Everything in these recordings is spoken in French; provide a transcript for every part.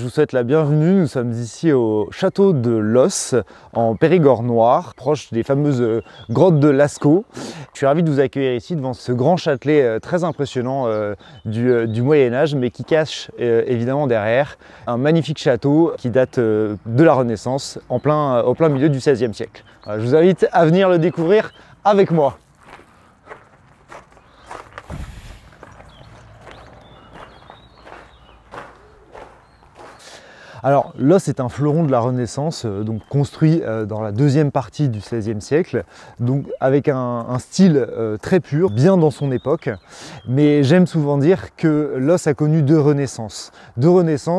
Je vous souhaite la bienvenue, nous sommes ici au château de Los, en Périgord noir, proche des fameuses grottes de Lascaux. Je suis ravi de vous accueillir ici devant ce grand châtelet très impressionnant du Moyen-Âge, mais qui cache évidemment derrière un magnifique château qui date de la Renaissance, au plein milieu du XVIe siècle. Je vous invite à venir le découvrir avec moi. Alors, Los est un fleuron de la Renaissance, donc construit dans la deuxième partie du XVIe siècle, donc avec un style très pur, bien dans son époque. Mais j'aime souvent dire que Los a connu deux renaissances,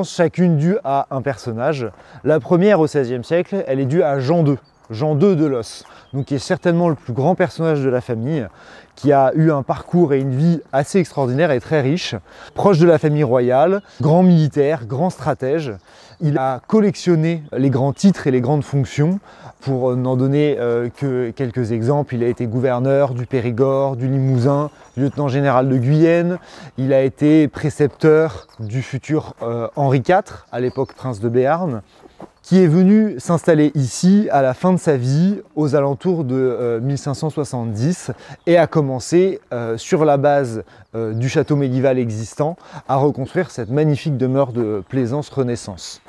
chacune due à un personnage. La première au XVIe siècle, elle est due à Jean II de Los, donc qui est certainement le plus grand personnage de la famille, qui a eu un parcours et une vie assez extraordinaire et très riche, proche de la famille royale, grand militaire, grand stratège. Il a collectionné les grands titres et les grandes fonctions. Pour n'en donner que quelques exemples, il a été gouverneur du Périgord, du Limousin, lieutenant général de Guyenne. Il a été précepteur du futur Henri IV, à l'époque prince de Béarn, qui est venu s'installer ici à la fin de sa vie, aux alentours de 1570, et a commencé, sur la base du château médiéval existant, à reconstruire cette magnifique demeure de Plaisance Renaissance.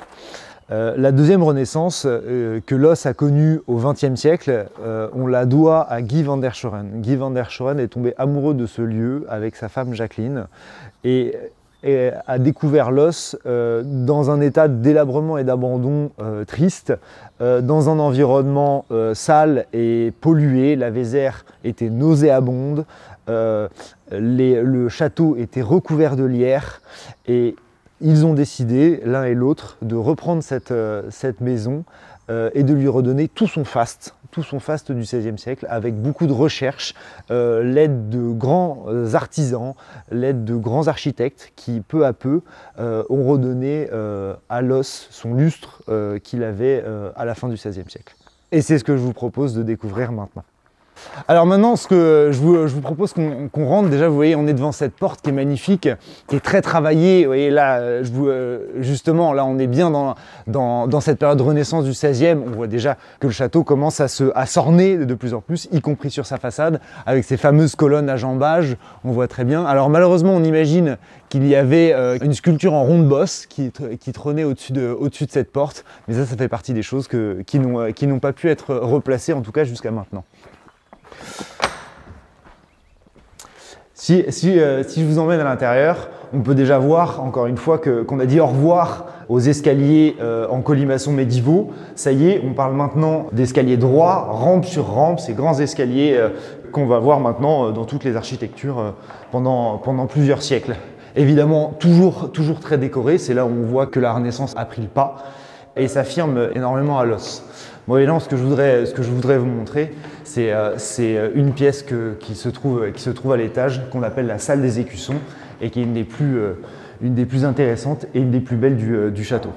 La deuxième renaissance que Los a connue au XXe siècle, on la doit à Guy van der Schoren. Guy van der Schoren est tombé amoureux de ce lieu avec sa femme Jacqueline et a découvert Los dans un état de délabrement et d'abandon triste, dans un environnement sale et pollué. La Vézère était nauséabonde, le château était recouvert de lierre et ils ont décidé, l'un et l'autre, de reprendre cette maison et de lui redonner tout son faste du XVIe siècle, avec beaucoup de recherches, l'aide de grands artisans, l'aide de grands architectes qui, peu à peu, ont redonné à Los son lustre qu'il avait à la fin du XVIe siècle. Et c'est ce que je vous propose de découvrir maintenant. Alors maintenant, ce que je vous propose qu'on rentre, déjà vous voyez, on est devant cette porte qui est magnifique, qui est très travaillée. Vous voyez là, justement, là on est bien dans cette période de renaissance du XVIe. On voit déjà que le château commence à s'orner de plus en plus, y compris sur sa façade, avec ces fameuses colonnes à jambage, on voit très bien. Alors malheureusement, on imagine qu'il y avait une sculpture en ronde-bosse qui trônait au-dessus de cette porte, mais ça fait partie des choses qui n'ont pas pu être replacées, en tout cas jusqu'à maintenant. Si je vous emmène à l'intérieur, on peut déjà voir, encore une fois, qu'on a dit au revoir aux escaliers en colimaçon médiévaux. Ça y est, on parle maintenant d'escaliers droits, rampe sur rampe, ces grands escaliers qu'on va voir maintenant dans toutes les architectures pendant plusieurs siècles. Évidemment, toujours très décoré, c'est là où on voit que la Renaissance a pris le pas et s'affirme énormément à Los. Bon, et là, ce que je voudrais vous montrer, c'est une pièce qui se trouve à l'étage, qu'on appelle la salle des écussons, et qui est une des plus intéressantes et une des plus belles du château.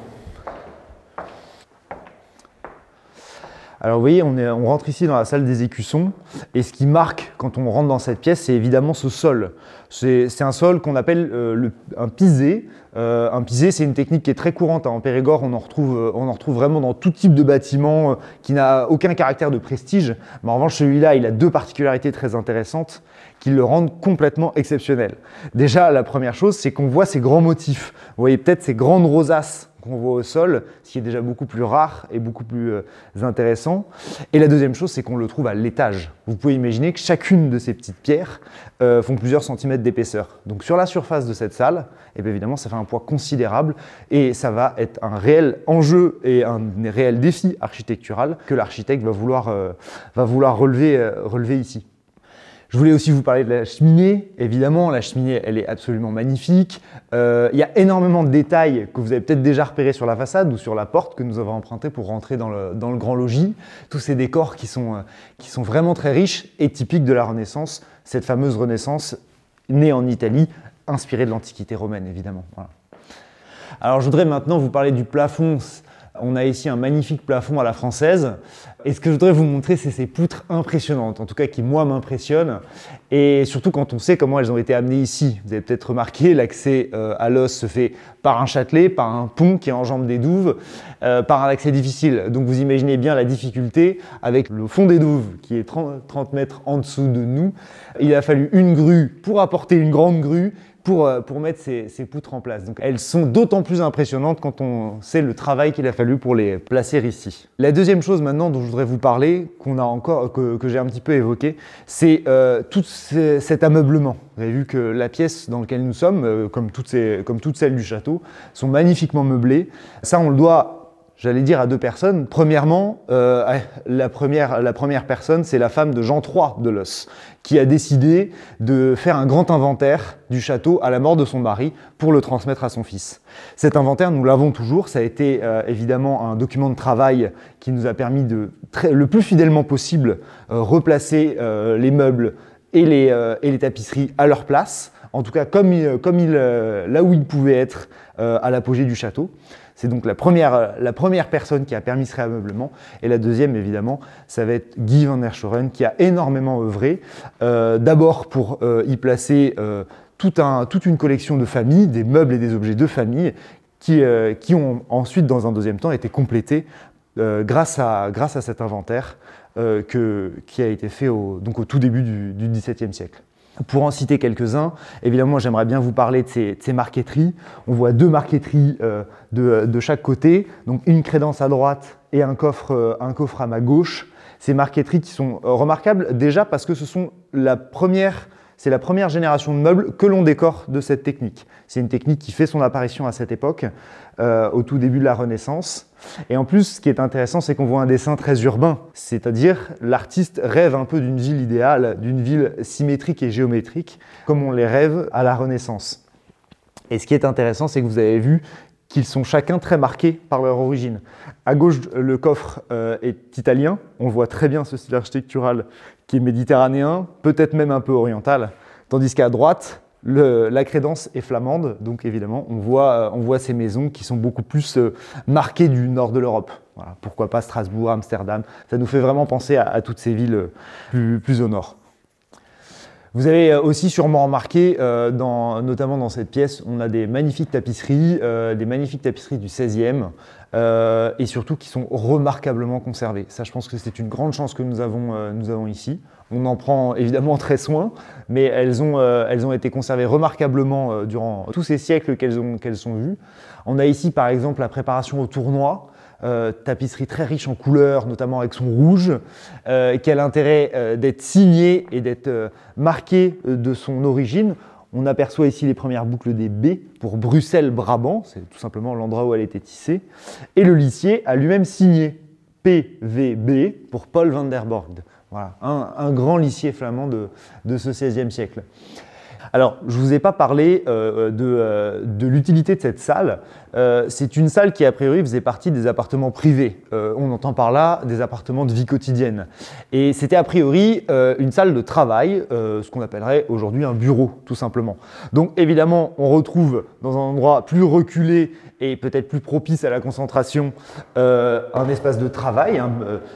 Alors vous voyez, on rentre ici dans la salle des écussons, et ce qui marque quand on rentre dans cette pièce, c'est évidemment ce sol. C'est un sol qu'on appelle un pisé. Un pisé, c'est une technique qui est très courante en Périgord. On en retrouve vraiment dans tout type de bâtiment qui n'a aucun caractère de prestige. Mais en revanche, celui-là, il a deux particularités très intéressantes qui le rendent complètement exceptionnel. Déjà, la première chose, c'est qu'on voit ces grands motifs. Vous voyez peut-être ces grandes rosaces qu'on voit au sol, ce qui est déjà beaucoup plus rare et beaucoup plus intéressant. Et la deuxième chose, c'est qu'on le trouve à l'étage. Vous pouvez imaginer que chacune de ces petites pierres font plusieurs centimètres d'épaisseur. Donc sur la surface de cette salle, et bien évidemment, ça fait un poids considérable et ça va être un réel enjeu et un réel défi architectural que l'architecte va vouloir relever ici. Je voulais aussi vous parler de la cheminée. Évidemment, la cheminée, elle est absolument magnifique. Il y a énormément de détails que vous avez peut-être déjà repérés sur la façade ou sur la porte que nous avons empruntée pour rentrer dans le grand logis. Tous ces décors qui sont vraiment très riches et typiques de la Renaissance, cette fameuse Renaissance née en Italie, inspirée de l'Antiquité romaine, évidemment. Voilà. Alors, je voudrais maintenant vous parler du plafond. On a ici un magnifique plafond à la française. Et ce que je voudrais vous montrer, c'est ces poutres impressionnantes, en tout cas qui, moi, m'impressionnent. Et surtout quand on sait comment elles ont été amenées ici. Vous avez peut-être remarqué, l'accès à l'os se fait par un châtelet, par un pont qui enjambe des douves, par un accès difficile. Donc vous imaginez bien la difficulté avec le fond des douves qui est 30 mètres en dessous de nous. Il a fallu une grue pour apporter une grande grue pour mettre ces poutres en place. Donc elles sont d'autant plus impressionnantes quand on sait le travail qu'il a fallu pour les placer ici. La deuxième chose maintenant dont je voudrais vous parler, que j'ai un petit peu évoqué, c'est tout cet ameublement. Vous avez vu que la pièce dans laquelle nous sommes, comme toutes celles du château, sont magnifiquement meublées. Ça, on le doit, j'allais dire, à deux personnes. Premièrement, la première personne, c'est la femme de Jean III de Los, qui a décidé de faire un grand inventaire du château à la mort de son mari pour le transmettre à son fils. Cet inventaire, nous l'avons toujours. Ça a été évidemment un document de travail qui nous a permis de, le plus fidèlement possible, replacer les meubles et les tapisseries à leur place. En tout cas, là où ils pouvaient être à l'apogée du château. C'est donc la première personne qui a permis ce réameublement. Et la deuxième, évidemment, ça va être Guy van der Schoren qui a énormément œuvré. D'abord pour y placer toute une collection de famille, des meubles et des objets de famille qui ont ensuite, dans un deuxième temps, été complétés grâce à cet inventaire qui a été fait donc au tout début du XVIIe siècle. Pour en citer quelques-uns, évidemment, j'aimerais bien vous parler de ces marqueteries. On voit deux marqueteries de chaque côté, donc une crédence à droite et un coffre à ma gauche. Ces marqueteries qui sont remarquables déjà parce que c'est la première génération de meubles que l'on décore de cette technique. C'est une technique qui fait son apparition à cette époque, au tout début de la Renaissance. Et en plus, ce qui est intéressant, c'est qu'on voit un dessin très urbain, c'est-à-dire l'artiste rêve un peu d'une ville idéale, d'une ville symétrique et géométrique, comme on les rêve à la Renaissance. Et ce qui est intéressant, c'est que vous avez vu qu'ils sont chacun très marqués par leur origine. À gauche, le coffre est italien, on voit très bien ce style architectural qui est méditerranéen, peut-être même un peu oriental, tandis qu'à droite, la crédence est flamande, donc évidemment on voit ces maisons qui sont beaucoup plus marquées du nord de l'Europe. Voilà, pourquoi pas Strasbourg, Amsterdam, ça nous fait vraiment penser à toutes ces villes plus au nord. Vous avez aussi sûrement remarqué, notamment dans cette pièce, on a des magnifiques tapisseries du XVIe, et surtout qui sont remarquablement conservées. Ça, je pense que c'est une grande chance que nous avons ici. On en prend évidemment très soin, mais elles ont été conservées remarquablement durant tous ces siècles qu'elles ont vues. On a ici par exemple la préparation au tournoi, tapisserie très riche en couleurs, notamment avec son rouge, qui a l'intérêt d'être signée et d'être marquée de son origine. On aperçoit ici les premières boucles des B pour Bruxelles-Brabant, c'est tout simplement l'endroit où elle était tissée. Et le lissier a lui-même signé PVB pour Paul van der Borgd. Voilà, un grand lissier flamand de ce XVIe siècle. Alors, je ne vous ai pas parlé de l'utilité de cette salle. C'est une salle qui, a priori, faisait partie des appartements privés. On entend par là des appartements de vie quotidienne. Et c'était a priori une salle de travail, ce qu'on appellerait aujourd'hui un bureau, tout simplement. Donc, évidemment, on retrouve dans un endroit plus reculé et peut-être plus propice à la concentration, un espace de travail,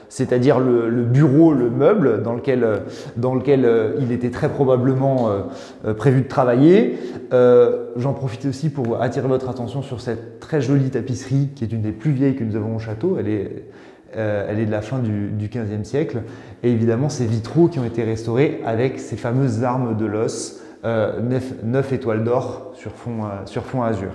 c'est-à-dire le bureau, le meuble dans lequel il était très probablement prévu de travailler. J'en profite aussi pour attirer votre attention sur cette très jolie tapisserie qui est une des plus vieilles que nous avons au château. Elle est de la fin du XVe siècle. Et évidemment, ces vitraux qui ont été restaurés avec ces fameuses armes de l'os, 9 étoiles d'or sur fond azur.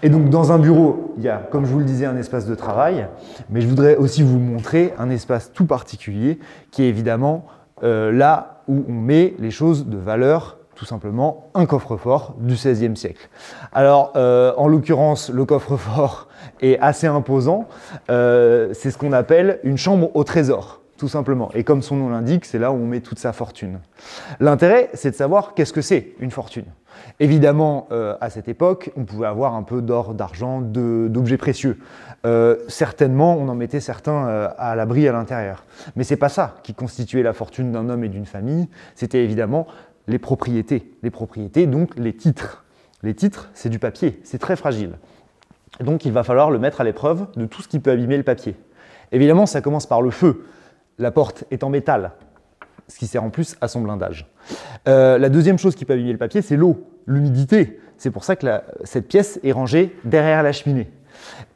Et donc dans un bureau, il y a, comme je vous le disais, un espace de travail, mais je voudrais aussi vous montrer un espace tout particulier qui est évidemment là où on met les choses de valeur, tout simplement un coffre-fort du XVIe siècle. Alors en l'occurrence, le coffre-fort est assez imposant, c'est ce qu'on appelle une chambre au trésor. Tout simplement. Et comme son nom l'indique, c'est là où on met toute sa fortune. L'intérêt, c'est de savoir qu'est-ce que c'est une fortune. Évidemment, à cette époque, on pouvait avoir un peu d'or, d'argent, d'objets précieux. Certainement, on en mettait certains à l'abri à l'intérieur. Mais ce n'est pas ça qui constituait la fortune d'un homme et d'une famille, c'était évidemment les propriétés. Les propriétés, donc les titres. Les titres, c'est du papier, c'est très fragile. Donc il va falloir le mettre à l'épreuve de tout ce qui peut abîmer le papier. Évidemment, ça commence par le feu. La porte est en métal, ce qui sert en plus à son blindage. La deuxième chose qui peut abîmer le papier, c'est l'eau, l'humidité. C'est pour ça que cette pièce est rangée derrière la cheminée.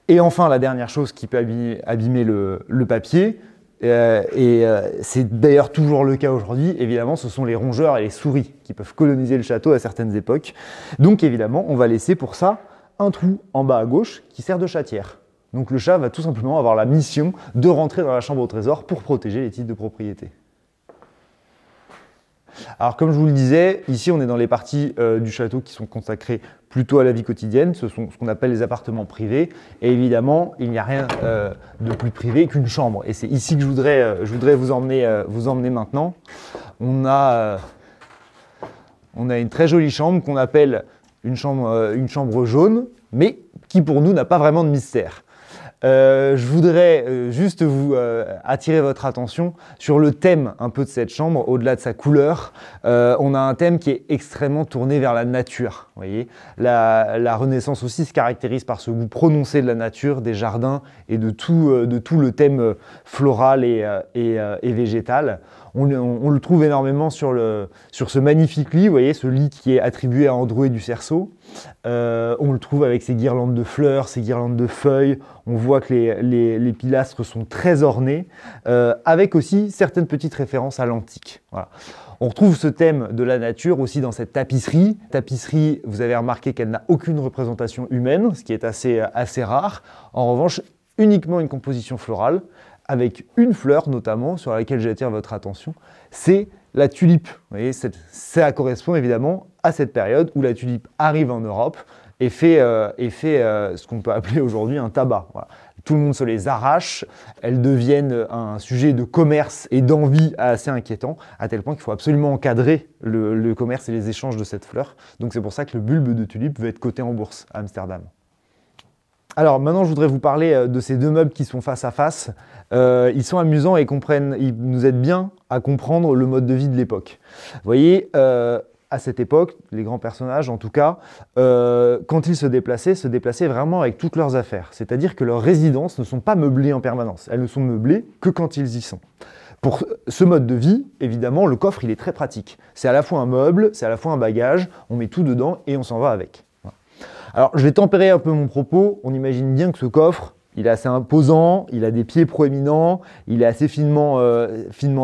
Et enfin, la dernière chose qui peut abîmer le papier, c'est d'ailleurs toujours le cas aujourd'hui, évidemment, ce sont les rongeurs et les souris qui peuvent coloniser le château à certaines époques. Donc évidemment, on va laisser pour ça un trou en bas à gauche qui sert de chatière. Donc le chat va tout simplement avoir la mission de rentrer dans la chambre au trésor pour protéger les titres de propriété. Alors comme je vous le disais, ici on est dans les parties du château qui sont consacrées plutôt à la vie quotidienne, ce sont ce qu'on appelle les appartements privés, et évidemment il n'y a rien de plus privé qu'une chambre, et c'est ici que je voudrais vous emmener maintenant. On a une très jolie chambre qu'on appelle une chambre jaune, mais qui pour nous n'a pas vraiment de mystère. Je voudrais juste vous attirer votre attention sur le thème un peu de cette chambre, au-delà de sa couleur. On a un thème qui est extrêmement tourné vers la nature. Vous voyez, la Renaissance aussi se caractérise par ce goût prononcé de la nature, des jardins et de tout le thème floral et végétal. On le trouve énormément sur ce magnifique lit, vous voyez, ce lit qui est attribué à Androuet du Cerceau. On le trouve avec ses guirlandes de fleurs, ses guirlandes de feuilles. On voit que les pilastres sont très ornés, avec aussi certaines petites références à l'antique. Voilà. On retrouve ce thème de la nature aussi dans cette tapisserie. Tapisserie, vous avez remarqué qu'elle n'a aucune représentation humaine, ce qui est assez rare. En revanche, uniquement une composition florale, avec une fleur notamment sur laquelle j'attire votre attention, c'est la tulipe. Vous voyez, ça correspond évidemment à cette période où la tulipe arrive en Europe et fait ce qu'on peut appeler aujourd'hui un tabac. Voilà. Tout le monde se les arrache, elles deviennent un sujet de commerce et d'envie assez inquiétant, à tel point qu'il faut absolument encadrer le commerce et les échanges de cette fleur. Donc c'est pour ça que le bulbe de tulipe veut être coté en bourse à Amsterdam. Alors maintenant, je voudrais vous parler de ces deux meubles qui sont face à face. Ils sont amusants et ils nous aident bien à comprendre le mode de vie de l'époque. Vous voyez, à cette époque, les grands personnages en tout cas, quand ils se déplaçaient vraiment avec toutes leurs affaires. C'est-à-dire que leurs résidences ne sont pas meublées en permanence. Elles ne sont meublées que quand ils y sont. Pour ce mode de vie, évidemment, le coffre, il est très pratique. C'est à la fois un meuble, c'est à la fois un bagage, on met tout dedans et on s'en va avec. Alors, je vais tempérer un peu mon propos. On imagine bien que ce coffre, il est assez imposant, il a des pieds proéminents, il est assez finement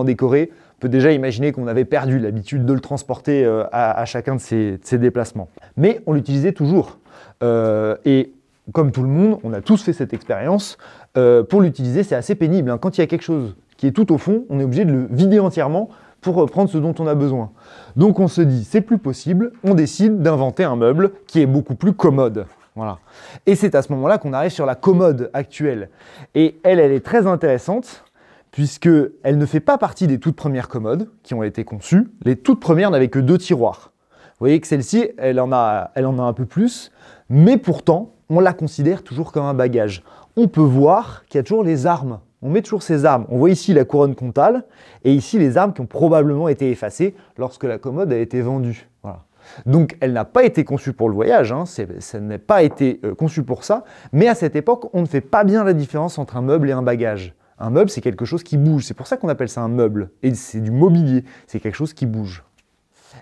décoré. On peut déjà imaginer qu'on avait perdu l'habitude de le transporter à chacun de ses déplacements. Mais on l'utilisait toujours. Et comme tout le monde, on a tous fait cette expérience. Pour l'utiliser, c'est assez pénible, hein. Quand il y a quelque chose qui est tout au fond, on est obligé de le vider entièrement pour prendre ce dont on a besoin. Donc on se dit, c'est plus possible, on décide d'inventer un meuble qui est beaucoup plus commode. Voilà. Et c'est à ce moment-là qu'on arrive sur la commode actuelle. Et elle est très intéressante, puisqu'elle ne fait pas partie des toutes premières commodes qui ont été conçues. Les toutes premières n'avaient que 2 tiroirs. Vous voyez que celle-ci, elle en a un peu plus, mais pourtant, on la considère toujours comme un bagage. On peut voir qu'il y a toujours les armes. On met toujours ces armes. On voit ici la couronne comtale et ici les armes qui ont probablement été effacées lorsque la commode a été vendue. Voilà. Donc elle n'a pas été conçue pour le voyage, hein. Ça n'a pas été conçu pour ça, mais à cette époque, on ne fait pas bien la différence entre un meuble et un bagage. Un meuble, c'est quelque chose qui bouge, c'est pour ça qu'on appelle ça un meuble, et c'est du mobilier, c'est quelque chose qui bouge.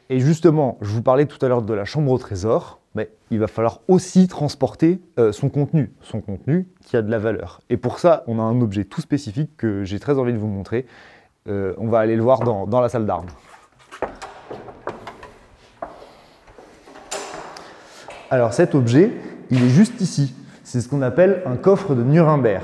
Et justement, je vous parlais tout à l'heure de la chambre au trésor, mais il va falloir aussi transporter son contenu qui a de la valeur. Et pour ça, on a un objet tout spécifique que j'ai très envie de vous montrer. On va aller le voir dans la salle d'armes. Alors cet objet, il est juste ici. C'est ce qu'on appelle un coffre de Nuremberg.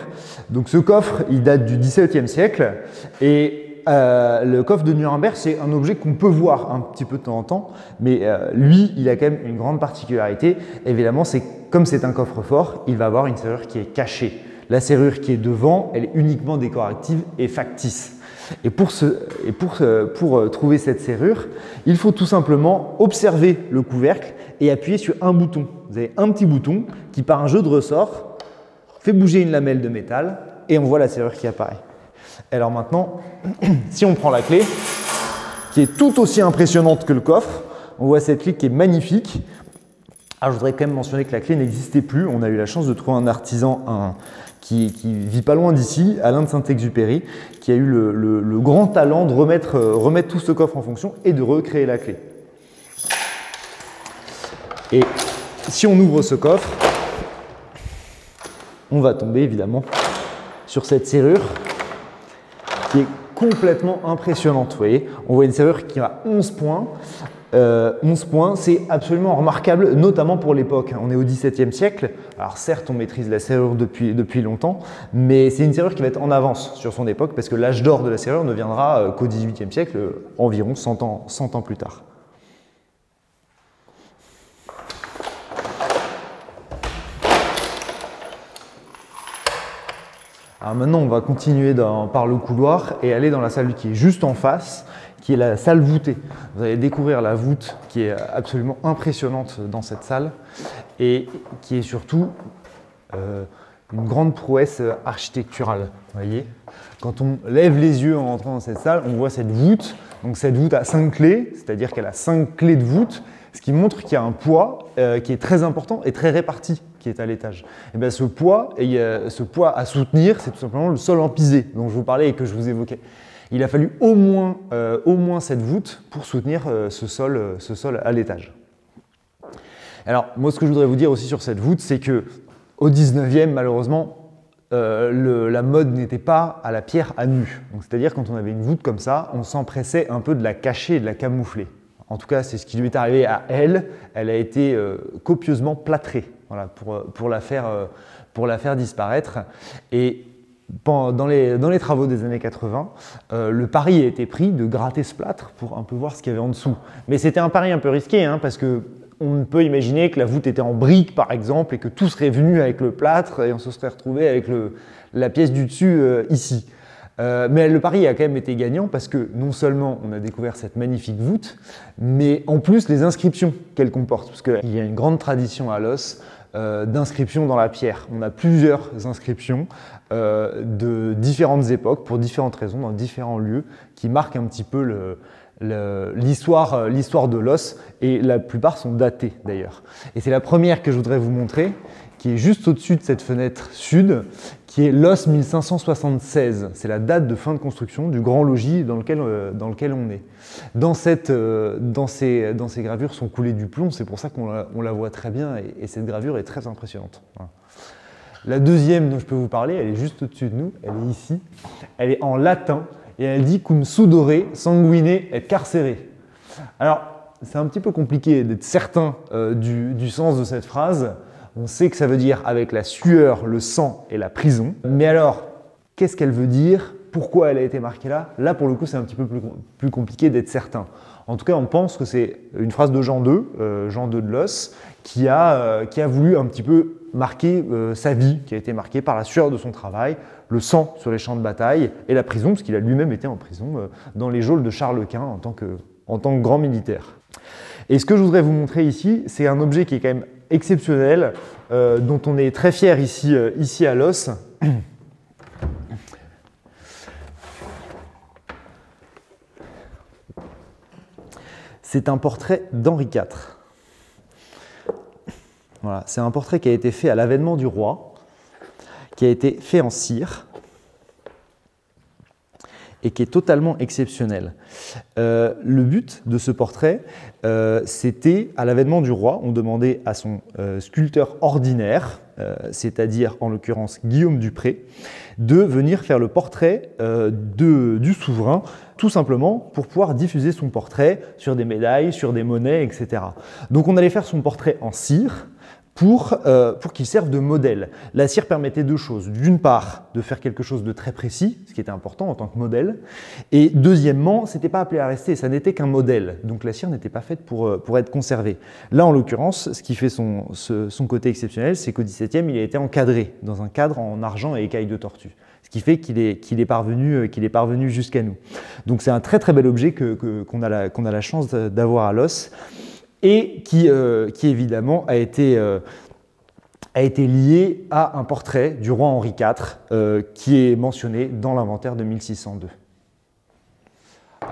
Donc ce coffre, il date du XVIIe siècle et le coffre de Nuremberg, c'est un objet qu'on peut voir un petit peu de temps en temps, mais lui, il a quand même une grande particularité. Évidemment, comme c'est un coffre-fort, il va avoir une serrure qui est cachée. La serrure qui est devant, elle est uniquement décorative et factice. Et pour trouver cette serrure, il faut tout simplement observer le couvercle et appuyer sur un bouton. Vous avez un petit bouton qui, par un jeu de ressort, fait bouger une lamelle de métal et on voit la serrure qui apparaît. Alors maintenant, si on prend la clé, qui est tout aussi impressionnante que le coffre, on voit cette clé qui est magnifique. Alors, je voudrais quand même mentionner que la clé n'existait plus. On a eu la chance de trouver un artisan qui vit pas loin d'ici, Alain de Saint-Exupéry, qui a eu le grand talent de remettre tout ce coffre en fonction et de recréer la clé. Et si on ouvre ce coffre, on va tomber évidemment sur cette serrure qui est complètement impressionnante. Vous voyez, on voit une serrure qui a 11 points. 11 points, c'est absolument remarquable, notamment pour l'époque. On est au XVIIe siècle. Alors certes, on maîtrise la serrure depuis longtemps, mais c'est une serrure qui va être en avance sur son époque parce que l'âge d'or de la serrure ne viendra qu'au XVIIIe siècle, environ 100 ans plus tard. Alors maintenant, on va continuer par le couloir et aller dans la salle qui est juste en face, qui est la salle voûtée. Vous allez découvrir la voûte qui est absolument impressionnante dans cette salle et qui est surtout une grande prouesse architecturale. Vous voyez, quand on lève les yeux en entrant dans cette salle, on voit cette voûte. Donc cette voûte a 5 clés, c'est-à-dire qu'elle a 5 clés de voûte, ce qui montre qu'il y a un poids qui est très important et très réparti qui est à l'étage. Et bien ce poids à soutenir, c'est tout simplement le sol empisé dont je vous parlais et que je vous évoquais. Il a fallu au moins cette voûte pour soutenir ce sol à l'étage. Alors, moi, ce que je voudrais vous dire aussi sur cette voûte, c'est qu'au 19e, malheureusement, la mode n'était pas à la pierre à nu. C'est-à-dire, quand on avait une voûte comme ça, on s'empressait un peu de la cacher et de la camoufler. En tout cas, c'est ce qui lui est arrivé à elle. Elle a été copieusement plâtrée, voilà, pour la faire disparaître. Et dans les travaux des années 80, le pari a été pris de gratter ce plâtre pour un peu voir ce qu'il y avait en dessous. Mais c'était un pari un peu risqué, hein, parce qu'on peut imaginer que la voûte était en briques, par exemple, et que tout serait venu avec le plâtre et on se serait retrouvé avec la pièce du dessus ici. Mais le pari a quand même été gagnant parce que non seulement on a découvert cette magnifique voûte, mais en plus les inscriptions qu'elle comporte. Parce qu'il y a une grande tradition à Los d'inscriptions dans la pierre. On a plusieurs inscriptions de différentes époques, pour différentes raisons, dans différents lieux, qui marquent un petit peu l'histoire de Los, et la plupart sont datées d'ailleurs. Et c'est la première que je voudrais vous montrer, qui est juste au-dessus de cette fenêtre sud, qui est Los 1576. C'est la date de fin de construction du grand logis dans lequel on est. Dans ces gravures sont coulées du plomb, c'est pour ça qu'on la voit très bien, et cette gravure est très impressionnante. Voilà. La deuxième dont je peux vous parler, elle est juste au-dessus de nous, elle est ici, elle est en latin, et elle dit « cum sudore sanguine et carcere ». Alors, c'est un petit peu compliqué d'être certain du sens de cette phrase. On sait que ça veut dire avec la sueur, le sang et la prison. Mais alors, qu'est-ce qu'elle veut dire? Pourquoi elle a été marquée là? Là, pour le coup, c'est un petit peu plus compliqué d'être certain. En tout cas, on pense que c'est une phrase de Jean II, Jean II de Los, qui a voulu un petit peu marquer sa vie, qui a été marquée par la sueur de son travail, le sang sur les champs de bataille et la prison, parce qu'il a lui-même été en prison dans les geôles de Charles Quint en tant que grand militaire. Et ce que je voudrais vous montrer ici, c'est un objet qui est quand même exceptionnel, dont on est très fier ici à Los. C'est un portrait d'Henri IV. Voilà, c'est un portrait qui a été fait à l'avènement du roi, qui a été fait en cire et qui est totalement exceptionnel. Le but de ce portrait, c'était à l'avènement du roi, on demandait à son sculpteur ordinaire, c'est-à-dire en l'occurrence Guillaume Dupré, de venir faire le portrait du souverain, tout simplement pour pouvoir diffuser son portrait sur des médailles, sur des monnaies, etc. Donc on allait faire son portrait en cire, pour qu'il serve de modèle. La cire permettait deux choses. D'une part, de faire quelque chose de très précis, ce qui était important en tant que modèle. Et deuxièmement, ce n'était pas appelé à rester, ça n'était qu'un modèle. Donc la cire n'était pas faite pour être conservée. Là, en l'occurrence, ce qui fait son côté exceptionnel, c'est qu'au XVIIe, il a été encadré dans un cadre en argent et écailles de tortue. Ce qui fait qu'il est parvenu jusqu'à nous. Donc c'est un très très bel objet qu'on a la chance d'avoir à Los, et qui évidemment a été lié à un portrait du roi Henri IV qui est mentionné dans l'inventaire de 1602.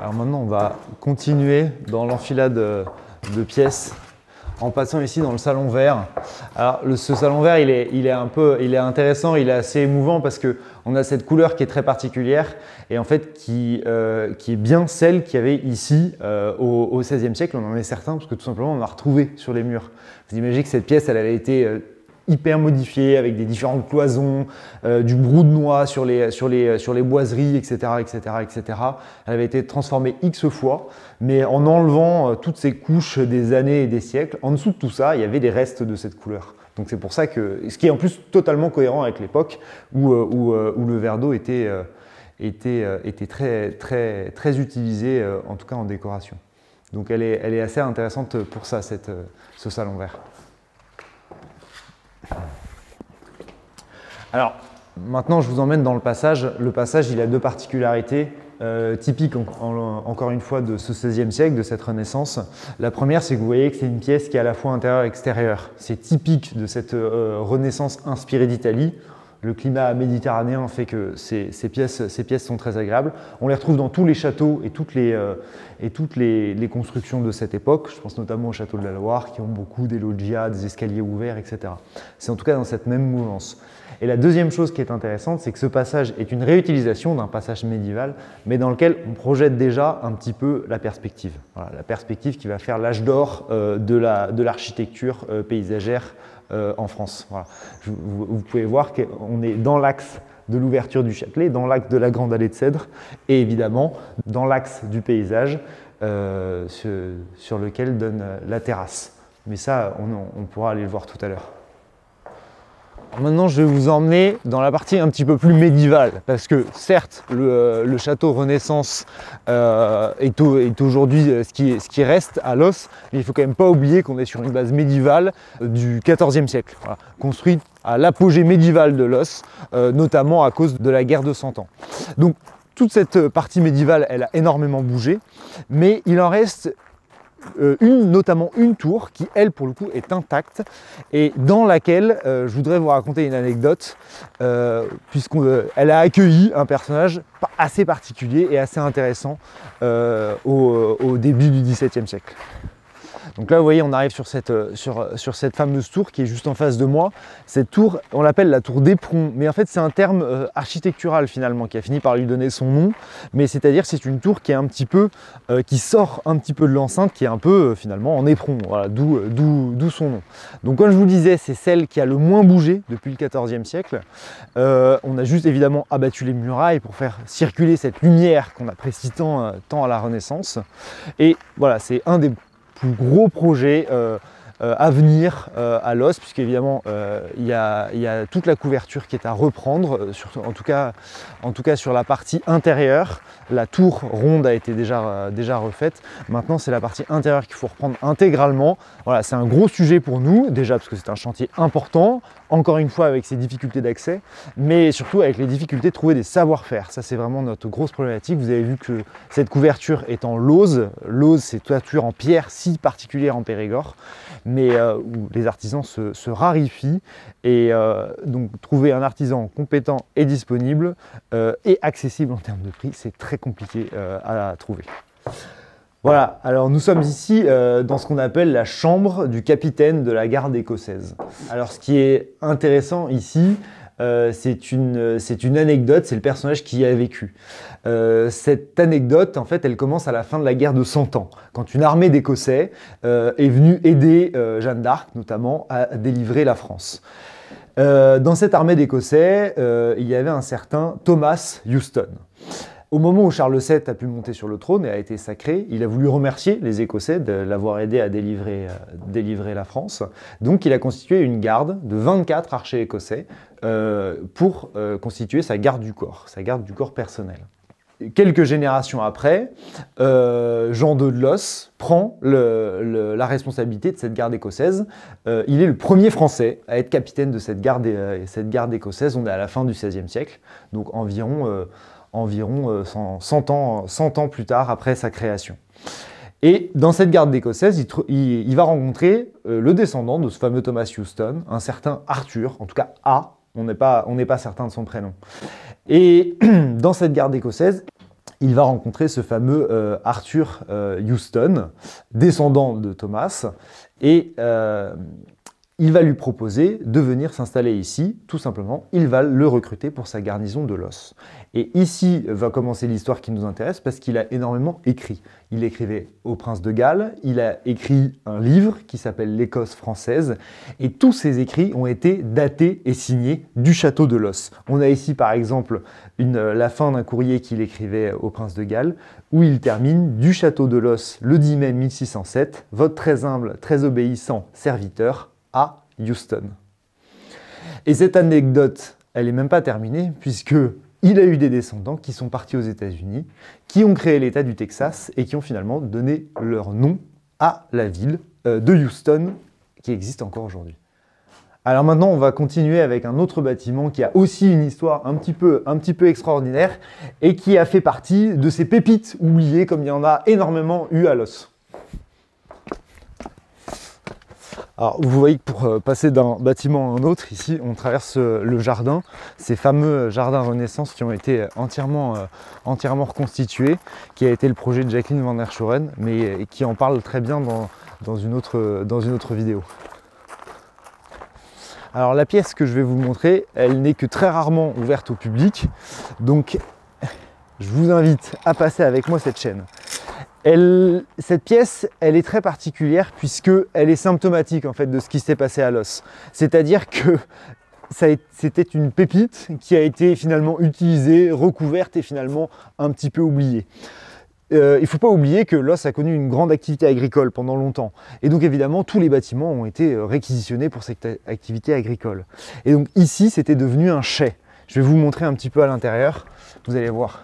Alors maintenant, on va continuer dans l'enfilade de pièces en passant ici dans le salon vert. Alors ce salon vert, il est intéressant, il est assez émouvant parce qu'on a cette couleur qui est très particulière et en fait qui est bien celle qu'il y avait ici au XVIe siècle. On en est certain parce que tout simplement on l'a retrouvée sur les murs. Vous imaginez que cette pièce, elle avait été hyper modifiée avec des différentes cloisons, du brou de noix sur les boiseries, etc., etc., etc. Elle avait été transformée X fois, mais en enlevant toutes ces couches des années et des siècles, en dessous de tout ça, il y avait des restes de cette couleur. Donc c'est pour ça que, ce qui est en plus totalement cohérent avec l'époque où le verre d'eau était très utilisé, en tout cas en décoration. Donc elle est assez intéressante pour ça, ce salon vert. Alors, maintenant, je vous emmène dans le passage. Le passage, il a deux particularités typiques, encore une fois, de ce XVIe siècle, de cette Renaissance. La première, c'est que vous voyez que c'est une pièce qui est à la fois intérieure et extérieure. C'est typique de cette Renaissance inspirée d'Italie. Le climat méditerranéen fait que ces pièces sont très agréables. On les retrouve dans tous les châteaux et toutes les constructions de cette époque. Je pense notamment au château de la Loire qui ont beaucoup des loggias, des escaliers ouverts, etc. C'est en tout cas dans cette même mouvance. Et la deuxième chose qui est intéressante, c'est que ce passage est une réutilisation d'un passage médiéval, mais dans lequel on projette déjà un petit peu la perspective. Voilà, la perspective qui va faire l'âge d'or de l'architecture paysagère en France. Voilà. Vous pouvez voir qu'on est dans l'axe de l'ouverture du Châtelet, dans l'axe de la grande allée de cèdres et évidemment dans l'axe du paysage sur lequel donne la terrasse. Mais ça, on pourra aller le voir tout à l'heure. Maintenant, je vais vous emmener dans la partie un petit peu plus médiévale, parce que certes, le château Renaissance est aujourd'hui ce qui reste à Los, mais il ne faut quand même pas oublier qu'on est sur une base médiévale du XIVe siècle, voilà, construite à l'apogée médiévale de Los, notamment à cause de la guerre de 100 ans. Donc, toute cette partie médiévale, elle a énormément bougé, mais il en reste notamment une tour qui, elle, pour le coup, est intacte et dans laquelle je voudrais vous raconter une anecdote puisqu'elle a accueilli un personnage assez particulier et assez intéressant au début du XVIIe siècle. Donc là, vous voyez, on arrive sur cette fameuse tour qui est juste en face de moi. Cette tour, on l'appelle la tour d'Éperon, mais en fait, c'est un terme architectural finalement qui a fini par lui donner son nom. Mais c'est-à-dire, c'est une tour qui est un petit peu, qui sort un petit peu de l'enceinte, qui est un peu finalement en éperon. Voilà, d'où son nom. Donc, comme je vous disais, c'est celle qui a le moins bougé depuis le XIVe siècle. On a juste évidemment abattu les murailles pour faire circuler cette lumière qu'on apprécie tant à la Renaissance. Et voilà, c'est un des plus gros projet à venir à Los, puisqu'évidemment il y a toute la couverture qui est à reprendre, en tout cas sur la partie intérieure. La tour ronde a été déjà refaite. Maintenant, c'est la partie intérieure qu'il faut reprendre intégralement. Voilà, c'est un gros sujet pour nous, déjà parce que c'est un chantier important, encore une fois avec ses difficultés d'accès, mais surtout avec les difficultés de trouver des savoir-faire. Ça, c'est vraiment notre grosse problématique. Vous avez vu que cette couverture est en lauze. Lauze, c'est toiture en pierre si particulière en Périgord, mais où les artisans se raréfient. Et donc, trouver un artisan compétent et disponible et accessible en termes de prix, c'est très compliqué à trouver. Voilà, alors nous sommes ici dans ce qu'on appelle la chambre du capitaine de la garde écossaise. Alors ce qui est intéressant ici, c'est une anecdote, c'est le personnage qui y a vécu. Cette anecdote, en fait, elle commence à la fin de la guerre de 100 ans, quand une armée d'Écossais est venue aider Jeanne d'Arc, notamment, à délivrer la France. Dans cette armée d'Écossais, il y avait un certain Thomas Houston. Au moment où Charles VII a pu monter sur le trône et a été sacré, il a voulu remercier les Écossais de l'avoir aidé à délivrer la France. Donc il a constitué une garde de 24 archers écossais pour constituer sa garde du corps personnel. Quelques générations après, Jean II de Los prend la responsabilité de cette garde écossaise. Il est le premier Français à être capitaine de cette garde écossaise. On est à la fin du XVIe siècle, donc environ 100 ans plus tard après sa création. Et dans cette garde écossaise, il va rencontrer le descendant de ce fameux Thomas Houston, un certain Arthur, en tout cas A, on n'est pas certain de son prénom. Et dans cette garde écossaise, il va rencontrer ce fameux Arthur Houston, descendant de Thomas, et il va lui proposer de venir s'installer ici, tout simplement. Il va le recruter pour sa garnison de Los. Et ici va commencer l'histoire qui nous intéresse parce qu'il a énormément écrit. Il écrivait au prince de Galles, il a écrit un livre qui s'appelle L'Écosse française, et tous ces écrits ont été datés et signés du château de Los. On a ici par exemple la fin d'un courrier qu'il écrivait au prince de Galles, où il termine « Du château de Los, le 10 mai 1607, votre très humble, très obéissant serviteur, à Houston ». Et cette anecdote, elle n'est même pas terminée, puisque il a eu des descendants qui sont partis aux États-Unis, qui ont créé l'État du Texas et qui ont finalement donné leur nom à la ville de Houston, qui existe encore aujourd'hui. Alors maintenant, on va continuer avec un autre bâtiment qui a aussi une histoire un petit peu extraordinaire et qui a fait partie de ces pépites oubliées, comme il y en a énormément eu à Los. Alors, vous voyez que pour passer d'un bâtiment à un autre, ici, on traverse le jardin, ces fameux jardins Renaissance qui ont été entièrement reconstitués, qui a été le projet de Jacqueline Van der Schoren, mais qui en parle très bien dans une autre vidéo. Alors, la pièce que je vais vous montrer, elle n'est que très rarement ouverte au public, donc je vous invite à passer avec moi cette chaîne. Cette pièce, elle est très particulière puisqu'elle est symptomatique en fait de ce qui s'est passé à Los. C'est-à-dire que c'était une pépite qui a été finalement utilisée, recouverte et finalement un petit peu oubliée. Il ne faut pas oublier que Los a connu une grande activité agricole pendant longtemps. Et donc évidemment, tous les bâtiments ont été réquisitionnés pour cette activité agricole. Et donc ici, c'était devenu un chai. Je vais vous montrer un petit peu à l'intérieur, vous allez voir.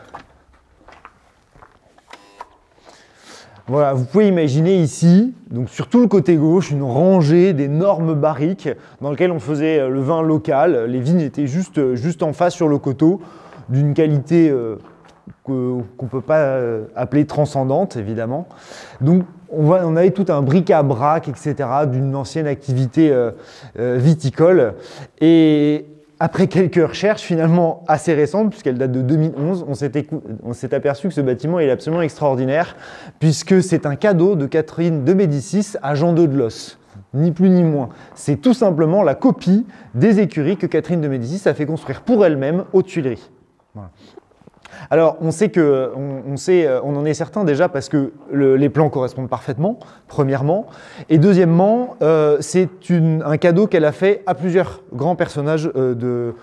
Voilà, vous pouvez imaginer ici, donc sur tout le côté gauche, une rangée d'énormes barriques dans lesquelles on faisait le vin local. Les vignes étaient juste en face sur le coteau, d'une qualité qu'on ne peut pas appeler transcendante, évidemment. Donc on avait tout un bric-à-brac, etc., d'une ancienne activité viticole. Et après quelques recherches finalement assez récentes, puisqu'elle date de 2011, on s'est aperçu que ce bâtiment est absolument extraordinaire, puisque c'est un cadeau de Catherine de Médicis à Jean II de Los. Ni plus ni moins. C'est tout simplement la copie des écuries que Catherine de Médicis a fait construire pour elle-même aux Tuileries. Voilà. Alors, on en est certain déjà parce que les plans correspondent parfaitement, premièrement. Et deuxièmement, c'est un cadeau qu'elle a fait à plusieurs grands personnages de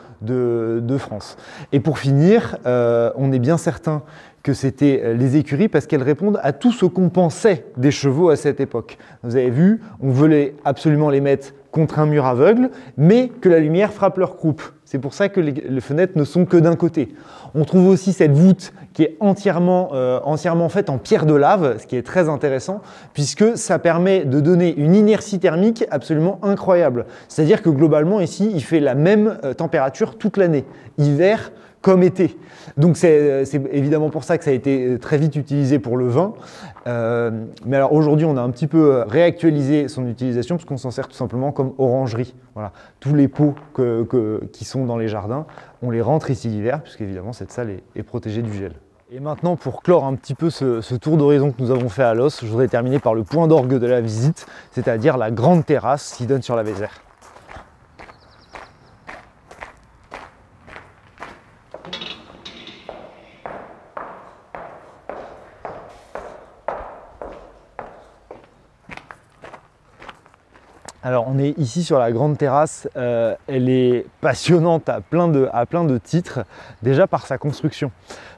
France. Et pour finir, on est bien certain que c'était les écuries parce qu'elles répondent à tout ce qu'on pensait des chevaux à cette époque. Vous avez vu, on voulait absolument les mettre contre un mur aveugle, mais que la lumière frappe leur croupe. C'est pour ça que les fenêtres ne sont que d'un côté. On trouve aussi cette voûte qui est entièrement faite en pierre de lave, ce qui est très intéressant, puisque ça permet de donner une inertie thermique absolument incroyable. C'est-à-dire que globalement, ici, il fait la même température toute l'année, hiver comme été. Donc c'est évidemment pour ça que ça a été très vite utilisé pour le vin. Mais alors aujourd'hui, on a un petit peu réactualisé son utilisation parce qu'on s'en sert tout simplement comme orangerie. Voilà. Tous les pots qui sont dans les jardins, on les rentre ici l'hiver puisqu'évidemment cette salle est protégée du gel. Et maintenant, pour clore un petit peu ce tour d'horizon que nous avons fait à Los, je voudrais terminer par le point d'orgue de la visite, c'est-à-dire la grande terrasse qui donne sur la Vézère. Alors on est ici sur la grande terrasse, elle est passionnante à plein de titres, déjà par sa construction.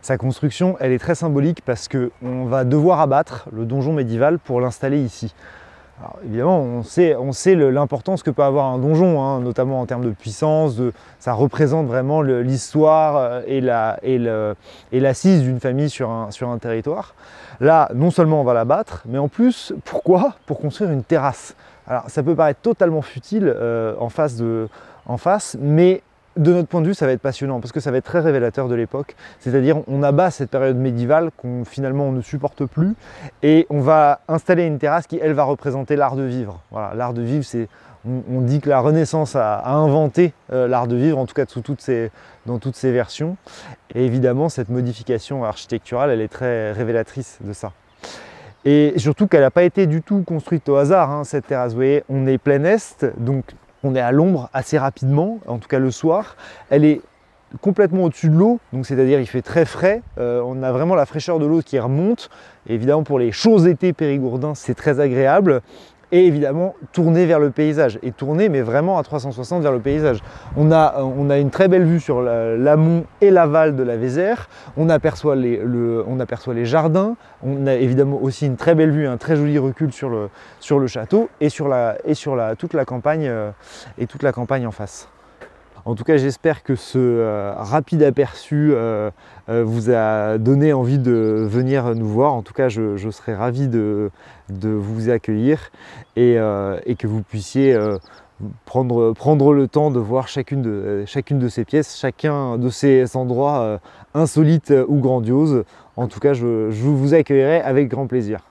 Sa construction, elle est très symbolique parce qu'on va devoir abattre le donjon médiéval pour l'installer ici. Alors, évidemment, on sait l'importance que peut avoir un donjon, hein, notamment en termes de puissance, ça représente vraiment l'histoire et l'assise d'une famille sur un territoire. Là, non seulement on va l'abattre, mais en plus, pourquoi? Pour construire une terrasse. Alors ça peut paraître totalement futile en face, mais de notre point de vue, ça va être passionnant parce que ça va être très révélateur de l'époque. C'est-à-dire, on abat cette période médiévale qu'on finalement on ne supporte plus et on va installer une terrasse qui, elle, va représenter l'art de vivre. Voilà, l'art de vivre, c'est on dit que la Renaissance a inventé l'art de vivre, en tout cas dans toutes ses versions. Et évidemment, cette modification architecturale, elle est très révélatrice de ça. Et surtout qu'elle n'a pas été du tout construite au hasard, hein, cette terrasse. Vous voyez, on est plein est, donc on est à l'ombre assez rapidement, en tout cas le soir. Elle est complètement au-dessus de l'eau, donc c'est-à-dire il fait très frais. On a vraiment la fraîcheur de l'eau qui remonte. Et évidemment, pour les chauds étés périgourdins, c'est très agréable. Et évidemment, tourner vers le paysage. Et tourner, mais vraiment à 360 vers le paysage. On a une très belle vue sur l'amont et l'aval de la Vézère. On aperçoit les jardins. On a évidemment aussi une très belle vue, un très joli recul sur le château et sur toute la campagne en face. En tout cas, j'espère que ce rapide aperçu vous a donné envie de venir nous voir. En tout cas, je serais ravi de vous accueillir et que vous puissiez prendre le temps de voir chacune de ces pièces, chacun de ces endroits insolites ou grandioses. En tout cas, je vous accueillerai avec grand plaisir.